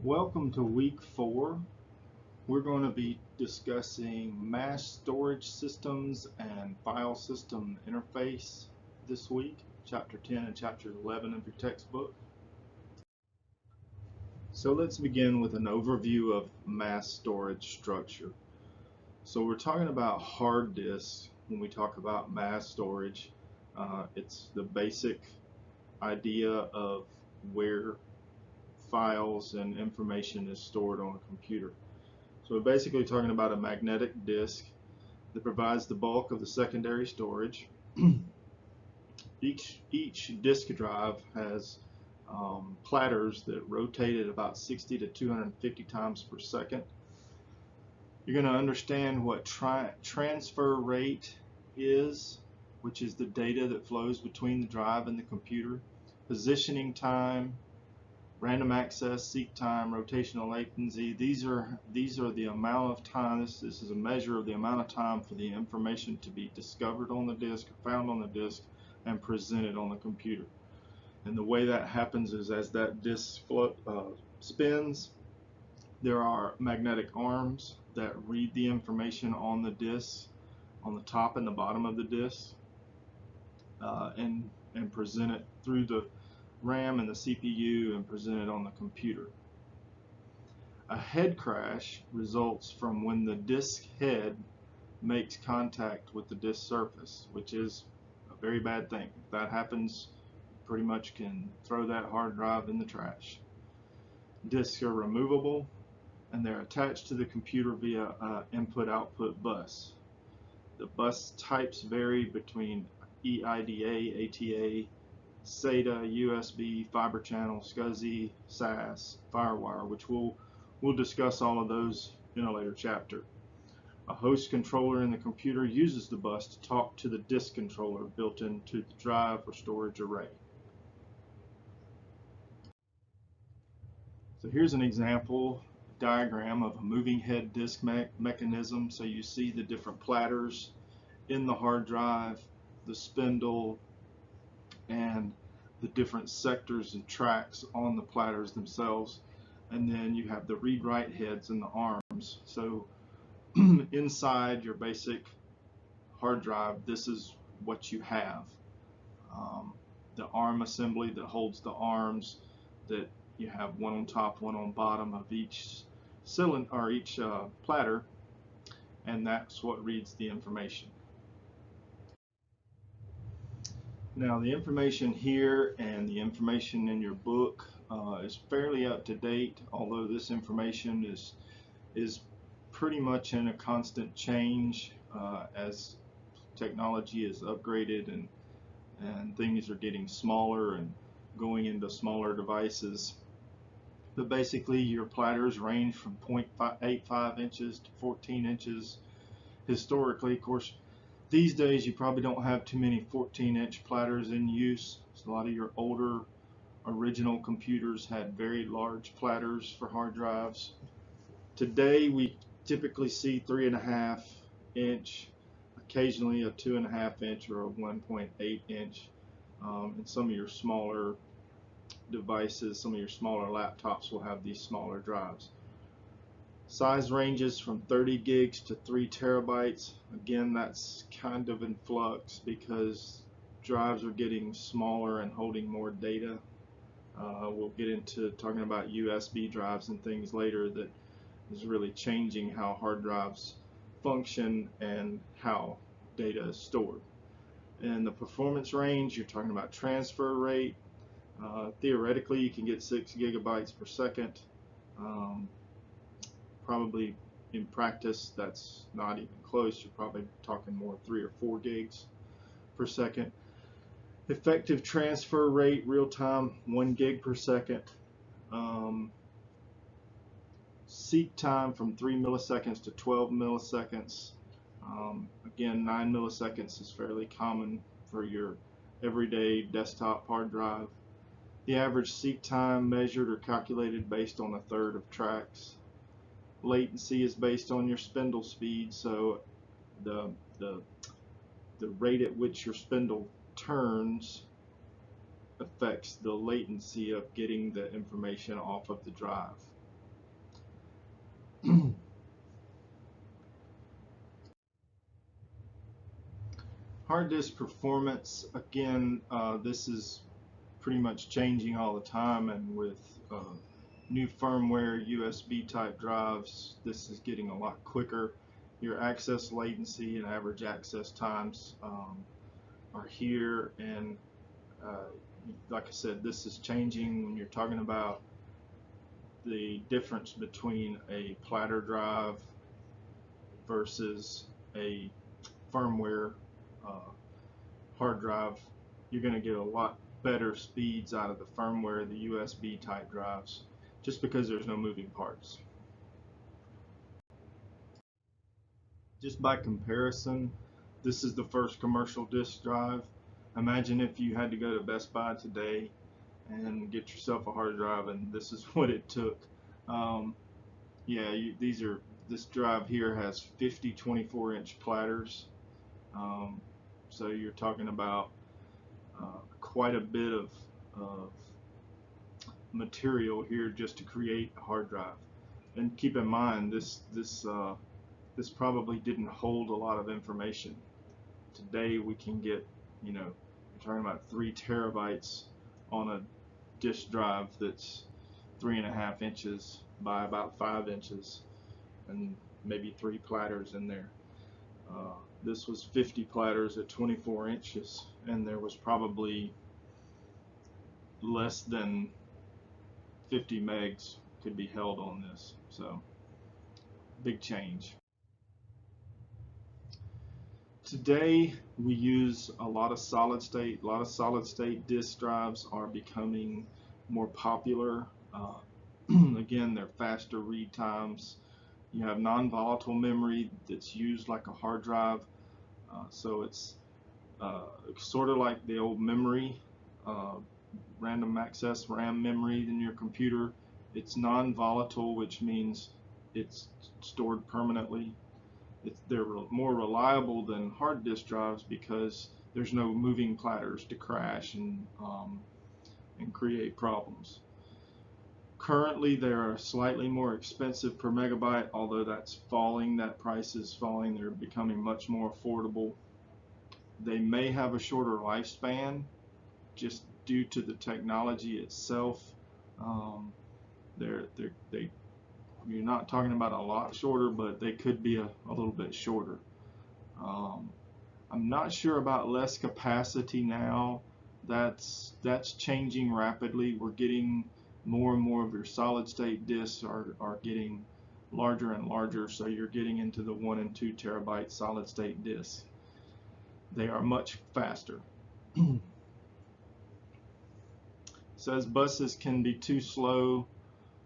Welcome to week 4. We're going to be discussing mass storage systems and file system interface this week, chapter 10 and chapter 11 of your textbook. So let's begin with an overview of mass storage structure. So we're talking about hard disks when we talk about mass storage. It's the basic idea of where files and information is stored on a computer. So we're basically talking about a magnetic disk that provides the bulk of the secondary storage. Each disk drive has platters that rotate at about 60 to 250 times per second. You're going to understand what transfer rate is, which is the data that flows between the drive and the computer, positioning time, random access, seek time, rotational latency. These are the amount of time. This is a measure of the amount of time for the information to be discovered on the disk, found on the disk, and presented on the computer. And the way that happens is as that disk spins, there are magnetic arms that read the information on the disk, on the top and the bottom of the disk, and present it through the RAM and the CPU and presented on the computer. A head crash results from when the disk head makes contact with the disk surface, which is a very bad thing. If that happens, you pretty much can throw that hard drive in the trash. Disks are removable and they're attached to the computer via input-output bus. The bus types vary between EIDA, ATA, SATA, USB, fiber channel, SCSI, SAS, FireWire, which we'll discuss all of those in a later chapter. A host controller in the computer uses the bus to talk to the disk controller built into the drive or storage array. So here's an example diagram of a moving head disk mechanism. So you see the different platters in the hard drive, the spindle, and the different sectors and tracks on the platters themselves, and then you have the read-write heads and the arms. So inside your basic hard drive, this is what you have. The arm assembly that holds the arms, that you have one on top, one on bottom of each cylinder or each platter, and that's what reads the information. Now the information here and the information in your book is fairly up to date, although this information is pretty much in a constant change as technology is upgraded and things are getting smaller and going into smaller devices. But basically your platters range from 0.85 inches to 14 inches. Historically, of course, these days you probably don't have too many 14-inch platters in use. So a lot of your older original computers had very large platters for hard drives. Today we typically see 3.5 inch, occasionally a 2.5 inch or a 1.8 inch. And some of your smaller devices, some of your smaller laptops will have these smaller drives. Size ranges from 30 gigs to 3 terabytes. Again, that's kind of in flux because drives are getting smaller and holding more data. We'll get into talking about USB drives and things later that is really changing how hard drives function and how data is stored. And the performance range, you're talking about transfer rate. Theoretically, you can get 6 gigabytes per second. Probably in practice that's not even close. You're probably talking more 3 or 4 gigs per second. Effective transfer rate, real time, 1 gig per second. Seek time from 3 milliseconds to 12 milliseconds. Again, 9 milliseconds is fairly common for your everyday desktop hard drive. The average seek time measured or calculated based on 1/3 of tracks. Latency is based on your spindle speed, so the rate at which your spindle turns affects the latency of getting the information off of the drive. Hard disk performance, again, this is pretty much changing all the time, and with new firmware USB type drives, this is getting a lot quicker. Your access latency and average access times are here, and uh, like I said, this is changing when you're talking about the difference between a platter drive versus a firmware uh, hard drive. You're going to get a lot better speeds out of the firmware, the USB type drives, just because there's no moving parts. Just by comparison, this is the first commercial disk drive. Imagine if you had to go to Best Buy today and get yourself a hard drive, and this is what it took. Um, yeah, this drive here has 50 24-inch platters. Um, so you're talking about quite a bit of material here just to create a hard drive. And keep in mind, this probably didn't hold a lot of information. Today we can get, you're talking about 3 terabytes on a disk drive that's 3.5 inches by about 5 inches, and maybe 3 platters in there. This was 50 platters at 24 inches, and there was probably less than 50 megs could be held on this. So big change. Today we use a lot of solid state. A lot of solid state disk drives are becoming more popular. Again, they're faster read times. You have non-volatile memory that's used like a hard drive. So it's sort of like the old memory, uh, random access RAM memory in your computer. It's non-volatile, which means it's stored permanently. They're more reliable than hard disk drives because there's no moving platters to crash and create problems. Currently, they're slightly more expensive per megabyte, although that's falling. That price is falling. They're becoming much more affordable. They may have a shorter lifespan just due to the technology itself. Um, they you're not talking about a lot shorter, but they could be a little bit shorter. Um, I'm not sure about less capacity now. That's changing rapidly. We're getting more and more of your solid state disks are getting larger and larger, so you're getting into the 1 and 2 terabyte solid state disks. They are much faster. Says buses can be too slow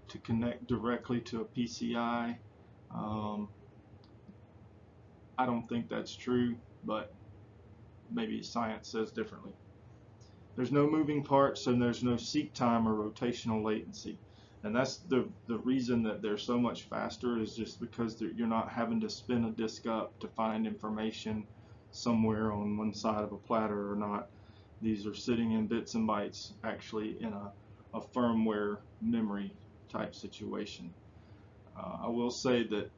to connect directly to a PCI. Um, I don't think that's true, but maybe science says differently. There's no moving parts, and there's no seek time or rotational latency. And that's the reason that they're so much faster, is just because you're not having to spin a disk up to find information somewhere on one side of a platter or not. These are sitting in bits and bytes, actually in a firmware memory type situation. I will say that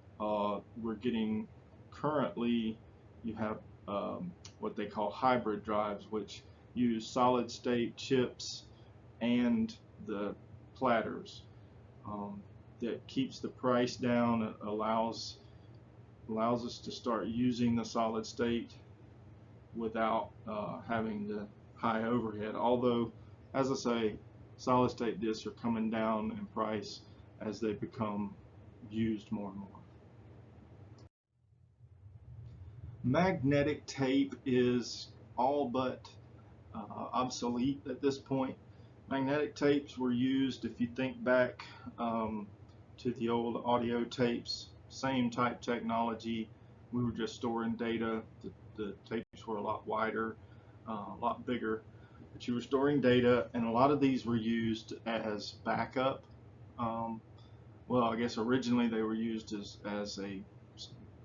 we're getting currently, you have what they call hybrid drives, which use solid state chips and the platters. That keeps the price down. It allows us to start using the solid state without having the high overhead. Although, as I say, solid state disks are coming down in price as they become used more and more. Magnetic tape is all but obsolete at this point. Magnetic tapes were used, if you think back to the old audio tapes, same type technology. We were just storing data. The tapes were a lot wider, a lot bigger, but you were storing data, and a lot of these were used as backup. Um, well, I guess originally they were used as a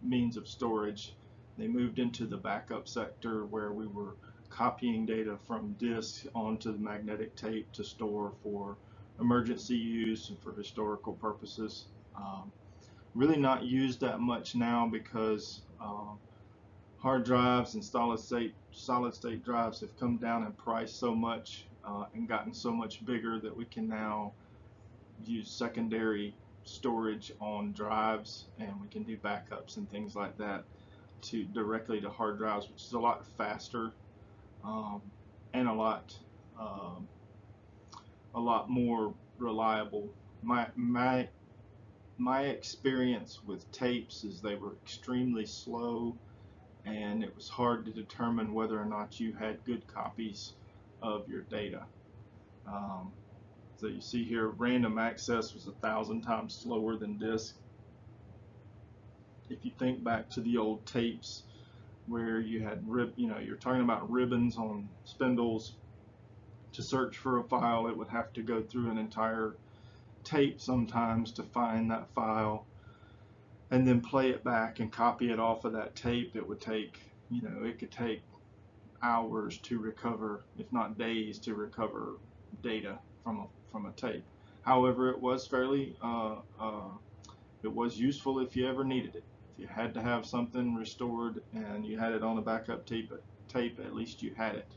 means of storage. They moved into the backup sector where we were copying data from disks onto the magnetic tape to store for emergency use and for historical purposes. really not used that much now because hard drives and solid state drives have come down in price so much and gotten so much bigger that we can now use secondary storage on drives, and we can do backups and things like that to directly to hard drives, which is a lot faster um, and um, a lot more reliable. My experience with tapes is they were extremely slow, and it was hard to determine whether or not you had good copies of your data. Um, so you see here, random access was 1,000 times slower than disk. If you think back to the old tapes where you had you're talking about ribbons on spindles. To search for a file, it would have to go through an entire tape sometimes to find that file and then play it back and copy it off of that tape. It would take, it could take hours to recover, if not days, to recover data from a tape. However, it was it was useful if you ever needed it. If you had to have something restored and you had it on a backup tape, at least you had it.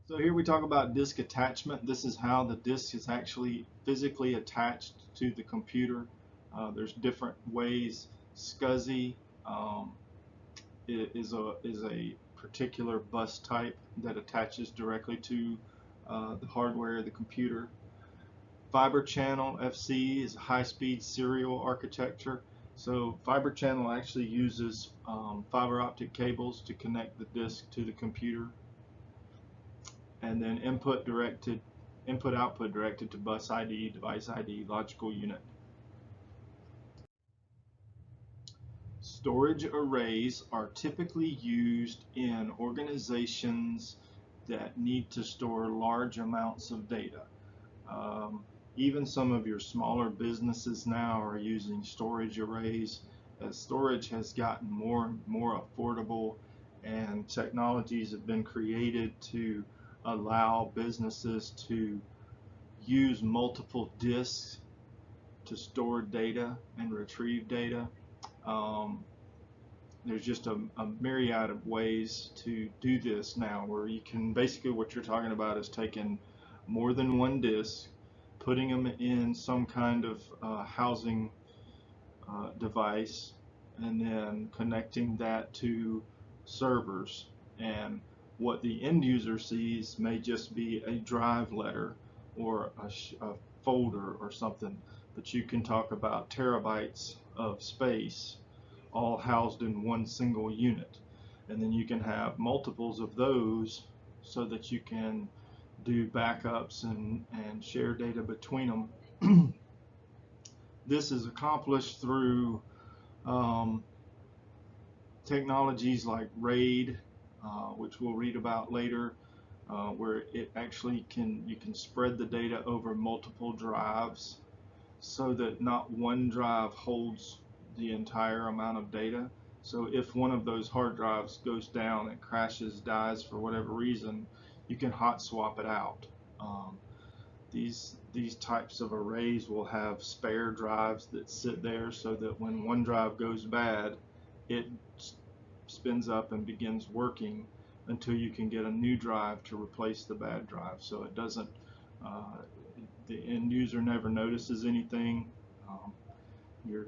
So here we talk about disk attachment. This is how the disk is actually physically attached to the computer. There's different ways. SCSI is a particular bus type that attaches directly to the hardware of the computer. Fiber channel FC is a high-speed serial architecture. So fiber channel actually uses fiber optic cables to connect the disk to the computer, and then input output directed to bus ID, device ID, logical unit. Storage arrays are typically used in organizations that need to store large amounts of data. Even some of your smaller businesses now are using storage arrays, as storage has gotten more and more affordable, and technologies have been created to allow businesses to use multiple disks to store data and retrieve data. There's just a myriad of ways to do this now, where you can basically, what you're talking about is taking more than one disk, putting them in some kind of housing device, and then connecting that to servers. And what the end user sees may just be a drive letter or a folder or something, but you can talk about terabytes of space all housed in one single unit. And then you can have multiples of those so that you can do backups and share data between them. This is accomplished through technologies like RAID, which we'll read about later, where it actually you can spread the data over multiple drives so that not one drive holds the entire amount of data. So if one of those hard drives goes down and crashes, dies for whatever reason, you can hot swap it out. These types of arrays will have spare drives that sit there so that when one drive goes bad, it spins up and begins working until you can get a new drive to replace the bad drive. So it doesn't, the end user never notices anything. Your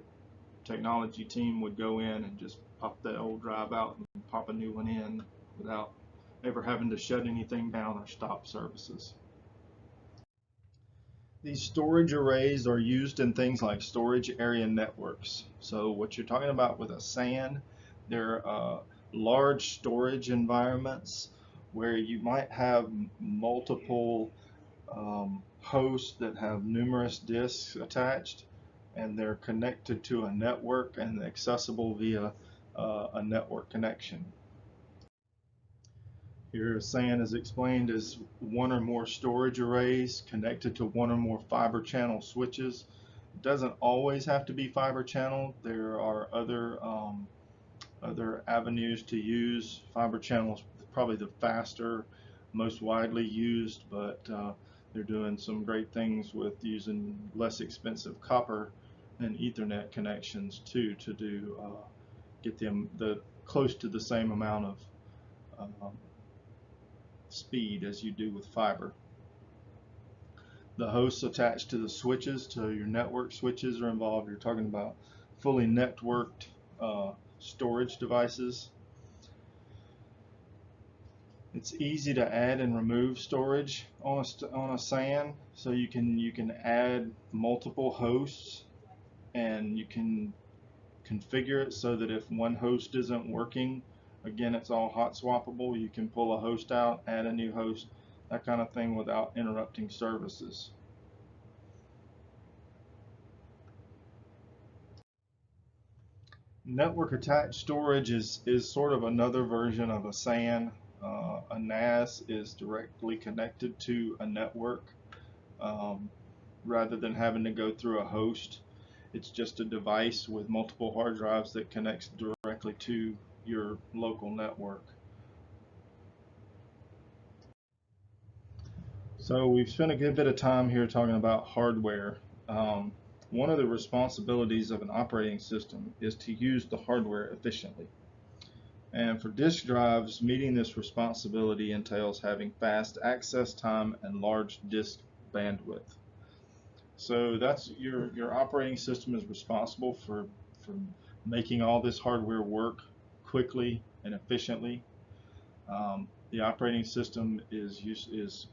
technology team would go in and just pop that old drive out and pop a new one in without ever having to shut anything down or stop services. These storage arrays are used in things like storage area networks. So what you're talking about with a SAN, they're large storage environments where you might have multiple hosts that have numerous disks attached, and they're connected to a network and accessible via a network connection. Here, SAN is explained as one or more storage arrays connected to one or more fiber channel switches. It doesn't always have to be fiber channel. There are other avenues to use. Fiber channel is probably the faster, most widely used, but They're doing some great things with using less expensive copper and Ethernet connections too to do get them the close to the same amount of um, speed as you do with fiber. The hosts attached to the switches, to your network switches, are involved. You're talking about fully networked storage devices. It's easy to add and remove storage on a SAN, so you can add multiple hosts, and you can configure it so that if one host isn't working, again, it's all hot swappable. You can pull a host out, add a new host, that kind of thing, without interrupting services. Network attached storage is sort of another version of a SAN. A NAS is directly connected to a network um, rather than having to go through a host. It's just a device with multiple hard drives that connects directly to your local network. So we've spent a good bit of time here talking about hardware. One of the responsibilities of an operating system is to use the hardware efficiently. And for disk drives, meeting this responsibility entails having fast access time and large disk bandwidth. So that's your operating system is responsible for making all this hardware work quickly and efficiently. The operating system is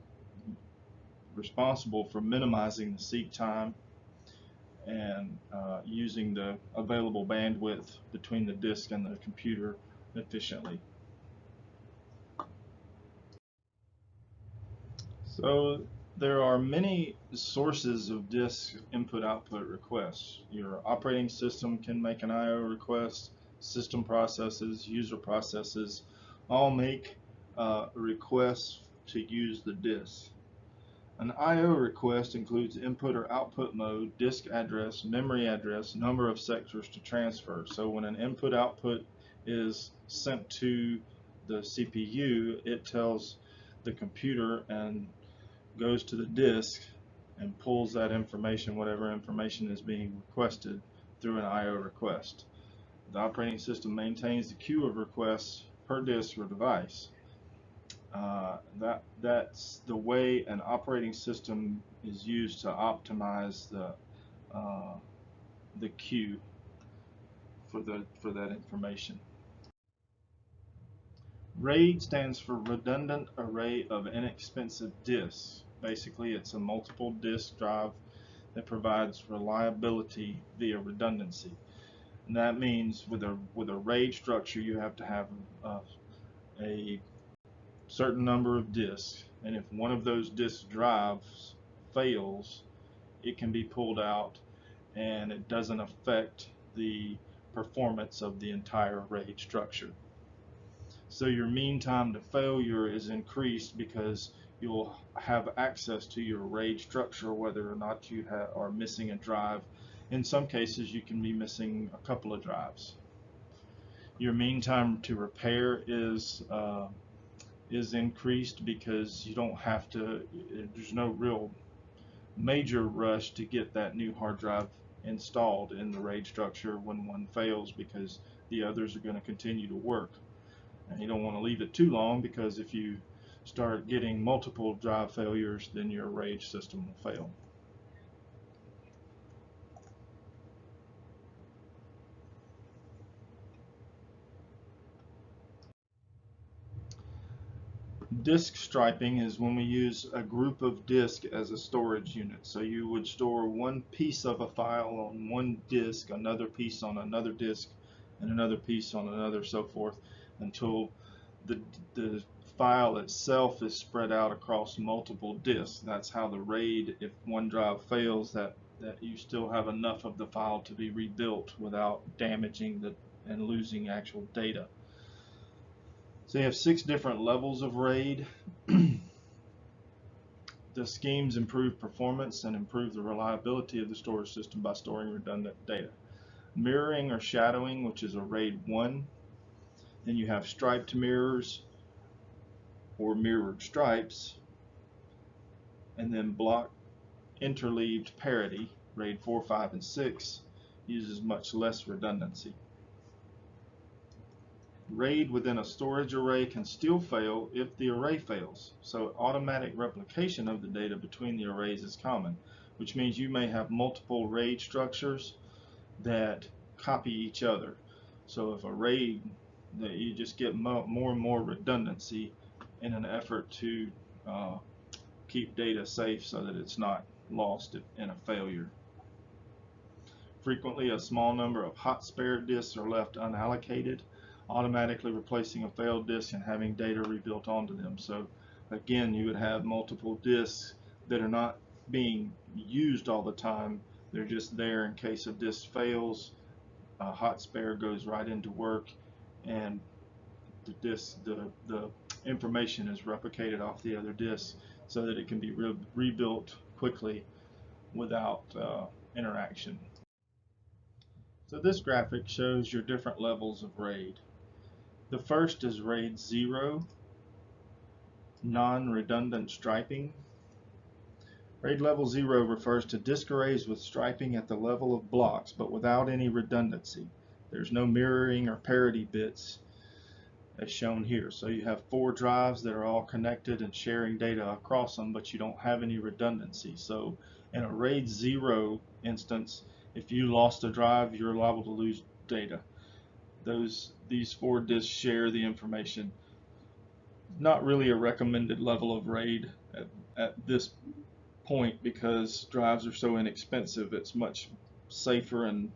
responsible for minimizing the seek time and using the available bandwidth between the disk and the computer efficiently. So there are many sources of disk input-output requests. Your operating system can make an I/O request, system processes, user processes, all make requests to use the disk. An I/O request includes input or output mode, disk address, memory address, number of sectors to transfer. So when an input-output is sent to the CPU, it tells the computer and goes to the disk and pulls that information, whatever information is being requested, through an I/O request. The operating system maintains the queue of requests per disk or device. That's the way an operating system is used to optimize the queue for that information. RAID stands for Redundant Array of Inexpensive Disks. Basically, it's a multiple disk drive that provides reliability via redundancy. And that means with a RAID structure, you have to have a certain number of disks, and if one of those disk drives fails, it can be pulled out, and it doesn't affect the performance of the entire RAID structure. So your mean time to failure is increased because you'll have access to your RAID structure whether or not you are missing a drive. In some cases, you can be missing a couple of drives. Your mean time to repair is increased because you don't have to, there's no real major rush to get that new hard drive installed in the RAID structure when one fails, because the others are going to continue to work. And you don't want to leave it too long, because if you start getting multiple drive failures, then your RAID system will fail. Disk striping is when we use a group of disk as a storage unit. So you would store one piece of a file on one disk, another piece on another disk, and another piece on another, so forth, until the file itself is spread out across multiple disks. That's how the RAID, if one drive fails, that you still have enough of the file to be rebuilt without damaging and losing actual data. So you have 6 different levels of RAID. The schemes improve performance and improve the reliability of the storage system by storing redundant data. Mirroring or shadowing, which is a RAID 1. Then you have striped mirrors or mirrored stripes. And then block interleaved parity, RAID 4, 5, and 6, uses much less redundancy. RAID within a storage array can still fail if the array fails, so automatic replication of the data between the arrays is common, which means you may have multiple RAID structures that copy each other. So if a RAID, that you just get more and more redundancy in an effort to keep data safe so that it's not lost in a failure. Frequently, a small number of hot spare disks are left unallocated, automatically replacing a failed disk and having data rebuilt onto them. So again, you would have multiple disks that are not being used all the time. They're just there in case a disk fails. A hot spare goes right into work, and the information is replicated off the other disks so that it can be rebuilt quickly without interaction. So this graphic shows your different levels of RAID. The first is RAID 0, non-redundant striping. RAID level 0 refers to disk arrays with striping at the level of blocks, but without any redundancy. There's no mirroring or parity bits as shown here. So you have 4 drives that are all connected and sharing data across them, but you don't have any redundancy. So in a RAID 0 instance, if you lost a drive, you're liable to lose data. These 4 disks share the information. Not really a recommended level of RAID at this point because drives are so inexpensive. It's much safer and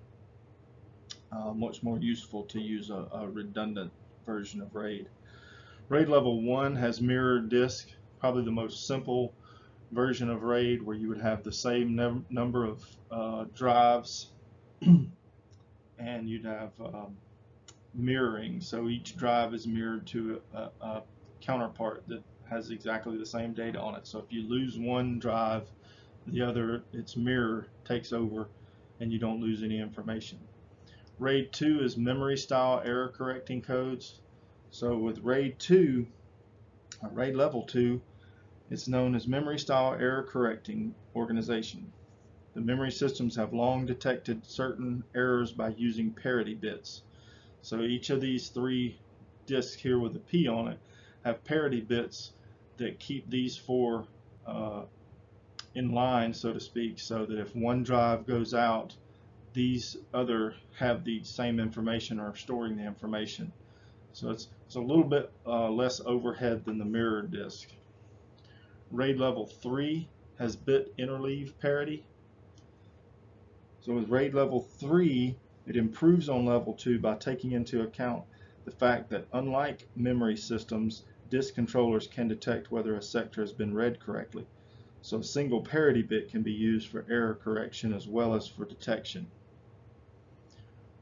much more useful to use a redundant version of RAID. RAID level 1 has mirrored disk, probably the most simple version of RAID, where you would have the same number of drives and you'd have mirroring, so each drive is mirrored to a counterpart that has exactly the same data on it. So if you lose one drive, the other, its mirror takes over and you don't lose any information. RAID 2 is memory style error correcting codes. So with RAID 2, or RAID level 2, it's known as memory style error correcting organization. The memory systems have long detected certain errors by using parity bits. So each of these 3 disks here with a P on it have parity bits that keep these 4 in line, so to speak, so that if one drive goes out, these other have the same information or are storing the information. So it's a little bit less overhead than the mirrored disk. RAID level 3 has bit interleave parity. So with RAID level 3, it improves on level 2 by taking into account the fact that unlike memory systems, disk controllers can detect whether a sector has been read correctly. So a single parity bit can be used for error correction as well as for detection.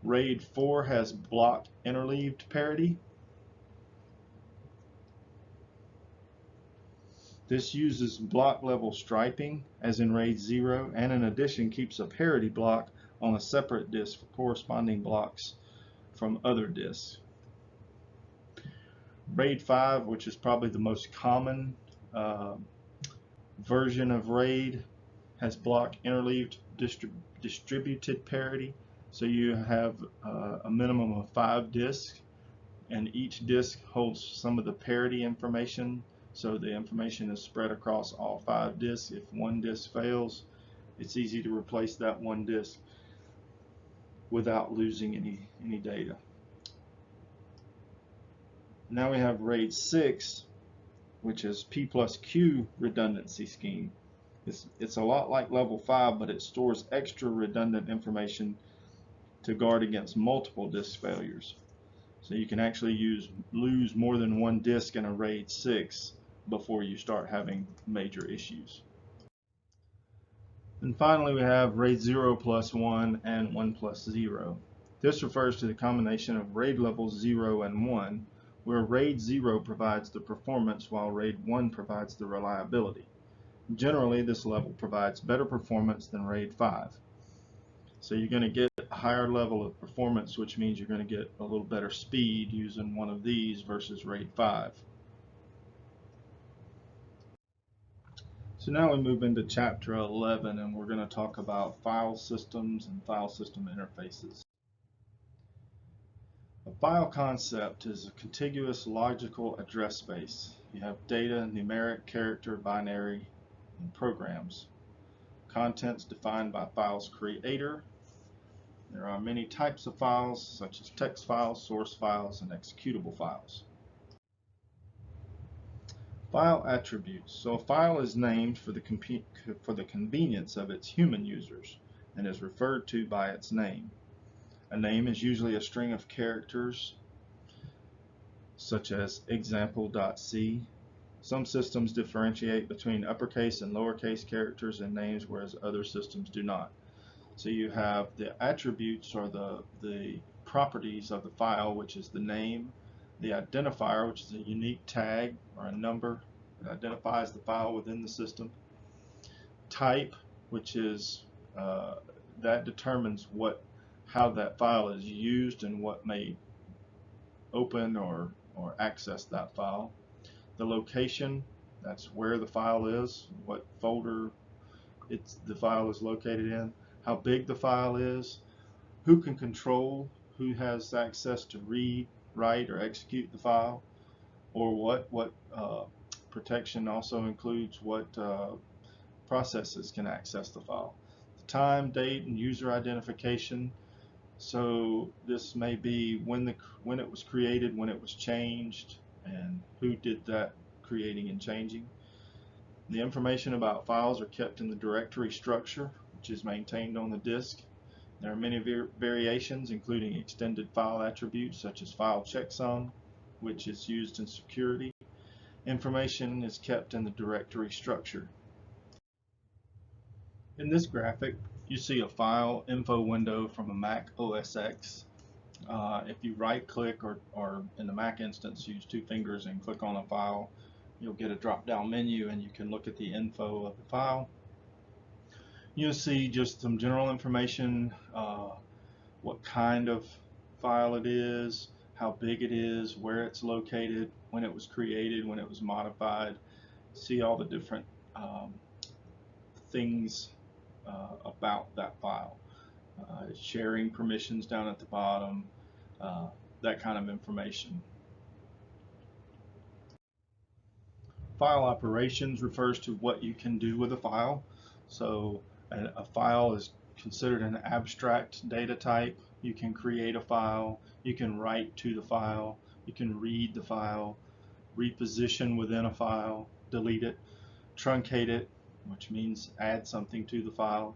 RAID 4 has block interleaved parity. This uses block level striping as in RAID 0, and in addition keeps a parity block on a separate disk for corresponding blocks from other disks. RAID 5, which is probably the most common version of RAID, has block interleaved distributed parity. So you have a minimum of 5 disks, and each disk holds some of the parity information. So the information is spread across all 5 disks. If one disk fails, it's easy to replace that one disk without losing any data. Now we have RAID 6, which is P plus Q redundancy scheme. It's a lot like level 5, but it stores extra redundant information to guard against multiple disk failures. So you can actually lose more than one disk in a RAID 6 before you start having major issues. And finally, we have RAID 0 plus 1 and 1 plus 0. This refers to the combination of RAID levels 0 and 1, where RAID 0 provides the performance while RAID 1 provides the reliability. Generally, this level provides better performance than RAID 5. So you're going to get a higher level of performance, which means you're going to get a little better speed using one of these versus RAID 5. So now we move into chapter 11, and we're going to talk about file systems and file system interfaces. A file concept is a contiguous logical address space. You have data, numeric, character, binary, and programs. Contents defined by file's creator. There are many types of files, such as text files, source files, and executable files. File attributes. So a file is named for the convenience of its human users and is referred to by its name. A name is usually a string of characters such as example.c. Some systems differentiate between uppercase and lowercase characters in names, whereas other systems do not. So you have the attributes, or the properties of the file, which is the name, the identifier, which is a unique tag or a number that identifies the file within the system, type, which is that determines how that file is used and what may open or access that file, the location, that's where the file is, what folder the file is located in, how big the file is, who can control, who has access to read, write, or execute the file, or what protection also includes what processes can access the file. The time, date, and user identification. So this may be when it was created, when it was changed, and who did that creating and changing. The information about files are kept in the directory structure, which is maintained on the disk. There are many variations, including extended file attributes such as file checksum, which is used in security. Information is kept in the directory structure. In this graphic, you see a file info window from a Mac OS X. If you right click, or in the Mac instance use two fingers and click on a file, you'll get a drop down menu and you can look at the info of the file. You'll see just some general information, what kind of file it is, how big it is, where it's located, when it was created, when it was modified. See all the different things about that file. Sharing permissions down at the bottom, that kind of information. File operations refers to what you can do with a file. So a file is considered an abstract data type. You can create a file, you can write to the file, you can read the file, reposition within a file, delete it, truncate it, which means add something to the file,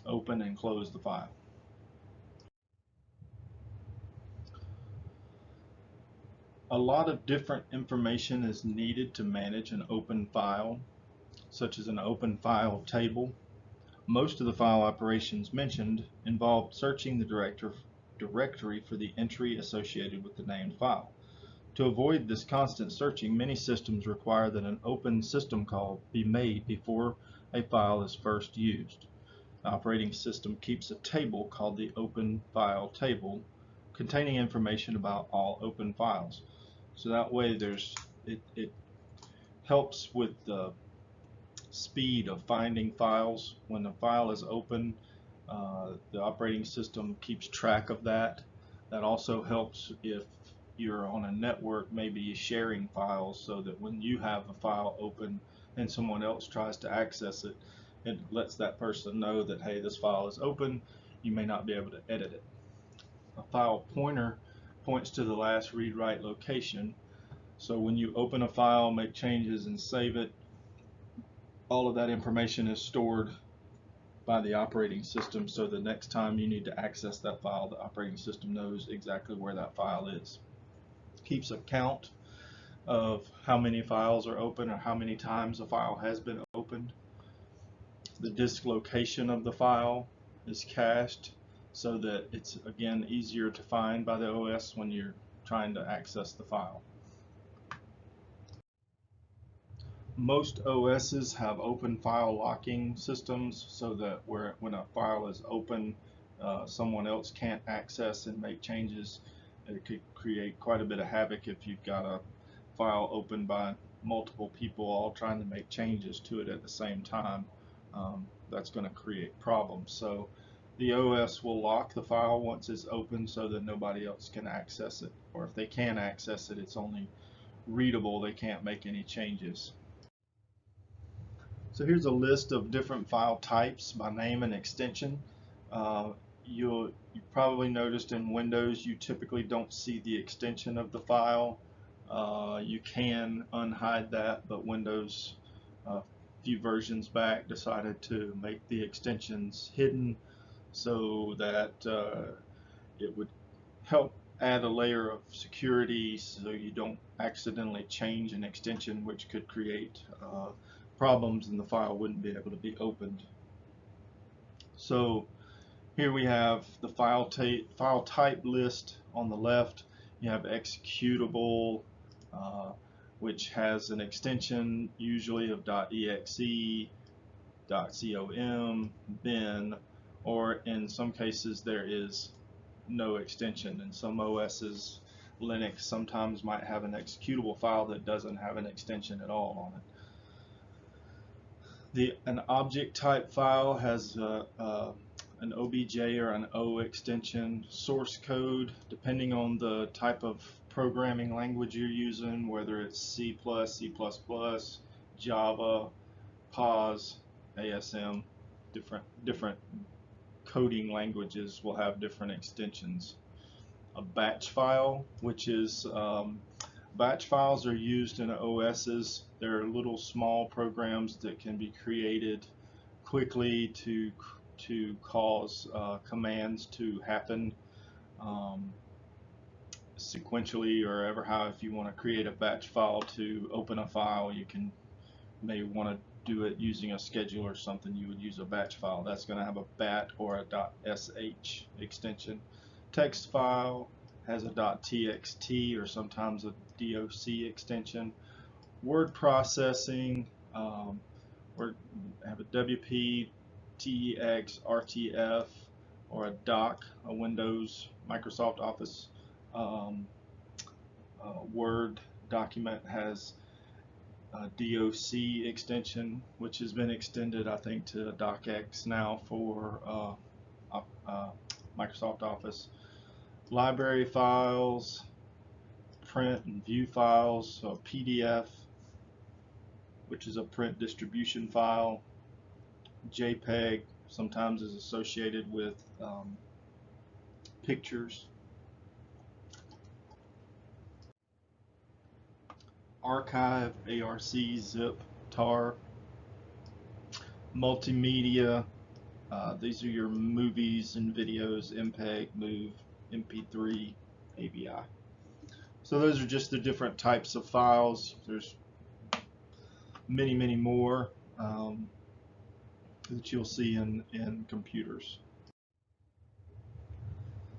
open and close the file. A lot of different information is needed to manage an open file, such as an open file table. Most of the file operations mentioned involved searching the directory for the entry associated with the named file. To avoid this constant searching, many systems require that an open system call be made before a file is first used. The operating system keeps a table called the open file table, containing information about all open files. So that way it helps with the speed of finding files. When a file is open, the operating system keeps track of that. That also helps if you're on a network, maybe sharing files, so that when you have a file open and someone else tries to access it, it lets that person know that, hey, this file is open, you may not be able to edit it. A file pointer points to the last read-write location. So when you open a file, make changes, and save it, all of that information is stored by the operating system, so the next time you need to access that file, the operating system knows exactly where that file is. Keeps a count of how many files are open or how many times a file has been opened. The disk location of the file is cached so that it's, again, easier to find by the OS when you're trying to access the file. Most OSs have open file locking systems, so that when a file is open, someone else can't access and make changes. It could create quite a bit of havoc if you've got a file open by multiple people all trying to make changes to it at the same time, that's going to create problems. So the OS will lock the file once it's open so that nobody else can access it, or if they can access it, it's only readable, they can't make any changes. So here's a list of different file types by name and extension. You probably noticed in Windows you typically don't see the extension of the file. You can unhide that, but Windows a few versions back decided to make the extensions hidden so that it would help add a layer of security so you don't accidentally change an extension, which could create problems and the file wouldn't be able to be opened. So here we have the file type list on the left. You have executable, which has an extension usually of .exe, .com, bin, or in some cases there is no extension. And some OSs, Linux, sometimes might have an executable file that doesn't have an extension at all on it. An object type file has an OBJ or an O extension. Source code, depending on the type of programming language you're using, whether it's C++, C++, Java, POS, ASM, different coding languages will have different extensions. A batch file, which is batch files are used in OSs. They're little small programs that can be created quickly to cause commands to happen sequentially, or if you want to create a batch file to open a file, you may want to do it using a schedule or something. You would use a batch file. That's going to have a bat or a .sh extension. Text file has a .txt or sometimes a doc extension. Word processing, or have a WP, TEX, RTF, or a doc, a Windows, Microsoft Office Word document has a DOC extension, which has been extended, I think, to docx now for Microsoft Office. Library files, print and view files, so PDF, which is a print distribution file. JPEG sometimes is associated with pictures. Archive, ARC, zip, tar. Multimedia, these are your movies and videos, MPEG, MOV, MP3, AVI. So those are just the different types of files. There's many more that you'll see in computers.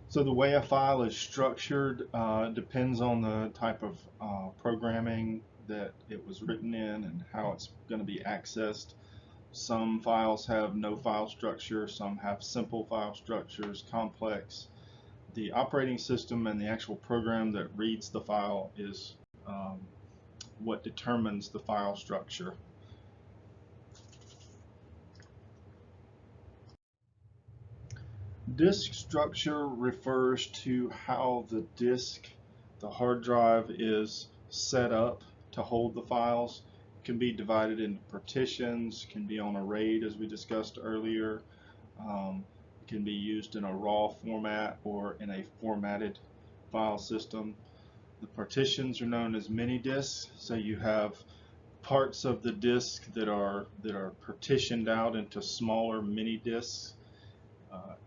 So the way a file is structured depends on the type of programming that it was written in and how it's going to be accessed. Some files have no file structure, some have simple file structures, complex. The operating system and the actual program that reads the file is what determines the file structure. Disk structure refers to how the disk, the hard drive, is set up to hold the files. It can be divided into partitions, can be on a RAID as we discussed earlier. It can be used in a raw format or in a formatted file system. The partitions are known as mini disks, so you have parts of the disk that are partitioned out into smaller mini disks.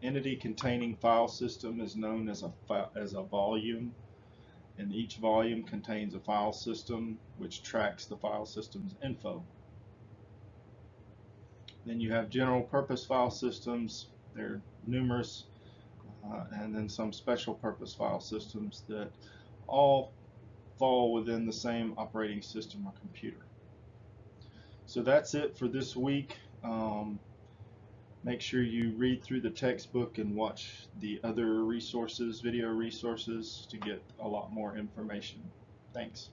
Entity containing file system is known as a volume, and each volume contains a file system which tracks the file system's info. Then you have general purpose file systems. They're numerous, and then some special purpose file systems that all fall within the same operating system or computer. So that's it for this week. Make sure you read through the textbook and watch the other resources, video resources, to get a lot more information. Thanks.